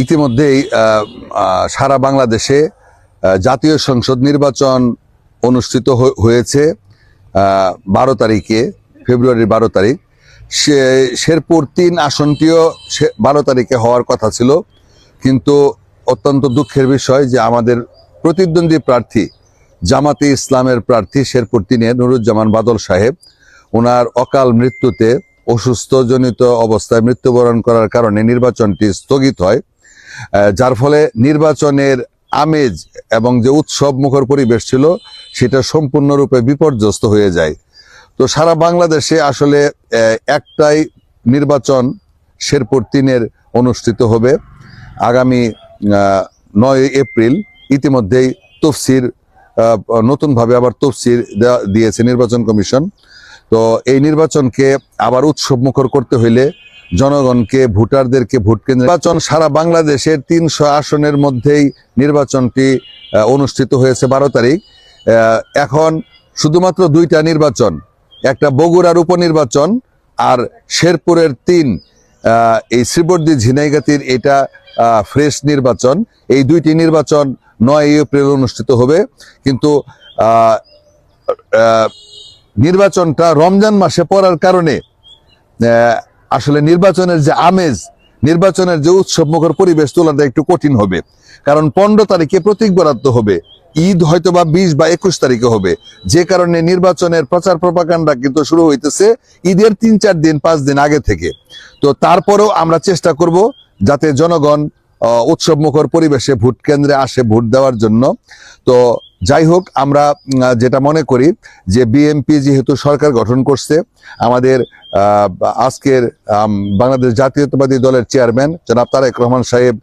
ইতিমধ্যেই সারা বাংলাদেশে জাতীয় সংসদ নির্বাচন অনুষ্ঠিত হয়েছে 12 তারিখে, ফেব্রুয়ারির 12 তারিখ। শেরপুর 3 আসনটিও 12 তারিখে হওয়ার কথা ছিল, কিন্তু অত্যন্ত দুঃখের বিষয় যে আমাদের প্রতিদ্বন্দ্বী প্রার্থী জামাতে ইসলামের প্রার্থী শেরপুর 3-এর নুরুজ্জামান বাদল সাহেব, ওনার অকাল মৃত্যুতে অসুস্থজনিত অবস্থায় মৃত্যুবরণ করার কারণে নির্বাচনটি স্থগিত হয়, যার ফলে নির্বাচনের আমেজ এবং যে উৎসব মুখর পরিবেশ ছিল সেটা সম্পূর্ণরূপে বিপর্যস্ত হয়ে যায়। তো সারা বাংলাদেশে আসলে একটাই নির্বাচন শেরপুর 3-এর অনুষ্ঠিত হবে আগামী 9 এপ্রিল। ইতিমধ্যেই তফসির নতুনভাবে আবার তফসির দিয়েছে নির্বাচন কমিশন। তো এই নির্বাচনকে আবার উৎসব মুখর করতে হইলে জনগণকে, ভোটারদেরকে ভোট কেন্দ্রে নির্বাচন সারা বাংলাদেশের 300 আসনের মধ্যেই নির্বাচনটি অনুষ্ঠিত হয়েছে 12 তারিখ। এখন শুধুমাত্র 2টা নির্বাচন, একটা বগুড়ার উপনির্বাচন আর শেরপুরের 3 এই শ্রীবর্দী ঝিনাইগাতির এটা ফ্রেশ নির্বাচন। এই 2টি নির্বাচন 9 এপ্রিল অনুষ্ঠিত হবে, কিন্তু নির্বাচনটা রমজান মাসে পড়ার কারণে আসলে নির্বাচনের যে আমেজ, নির্বাচনের যে উৎসব মুখর পরিবেশ তোলাটা একটু কঠিন হবে। কারণ 15 তারিখে প্রতীক বরাদ্দ হবে, ঈদ হয়তো বা 20 বা 21 তারিখে হবে, যে কারণে নির্বাচনের প্রচার প্রপাগান্ডা কিন্তু শুরু হইতেছে ঈদের 3-4 দিন 5 দিন আগে থেকে। তো তারপরেও আমরা চেষ্টা করব যাতে জনগণ উৎসব মুখর পরিবেশে ভোট কেন্দ্রে আসে ভোট দেওয়ার জন্য। তো যাই হোক, আমরা যেটা মনে করি যে বিএনপি যেহেতু সরকার গঠন করছে, আমাদের আজকের বাংলাদেশ জাতীয়তাবাদী দলের চেয়ারম্যান জনাব তারেক রহমান সাহেব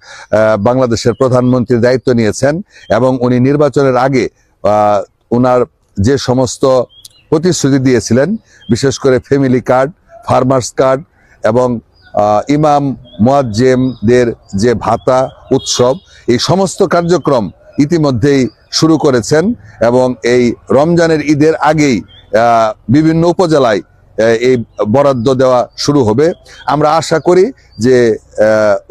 বাংলাদেশের প্রধানমন্ত্রীর দায়িত্ব নিয়েছেন এবং উনি নির্বাচনের আগে ওনার যে সমস্ত প্রতিশ্রুতি দিয়েছিলেন, বিশেষ করে ফ্যামিলি কার্ড, ফার্মার্স কার্ড এবং ইমাম মুয়াজ্জেমদের যে ভাতা উৎসব, এই সমস্ত কার্যক্রম ইতিমধ্যেই শুরু করেছেন এবং এই রমজানের ঈদের আগেই বিভিন্ন উপজেলায় এই বরাদ্দ দেওয়া শুরু হবে। আমরা আশা করি যে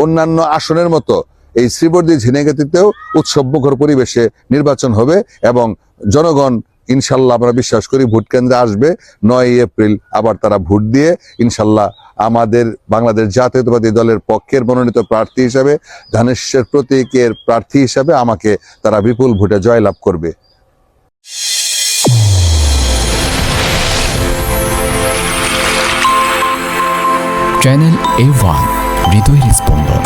অন্যান্য আসনের মতো এই শ্রীবর্দী ঝিনাইগাতিতেও উৎসব মুখর পরিবেশে নির্বাচন হবে এবং জনগণ ইনশাল্লাহ আমরা বিশ্বাস করি ভোট কেন্দ্রে আসবে। 9 এপ্রিল আবার তারা ভোট দিয়ে ইনশাল্লাহ আমাদের বাংলাদেশ জাতীয়তাবাদী দলের পক্ষের মনোনীত প্রার্থী হিসাবে, ধানের প্রতীকের প্রার্থী হিসাবে আমাকে তারা বিপুল ভোটে জয়লাভ করবে। চ্যানেল A1, হৃদয়ের স্পন্দন।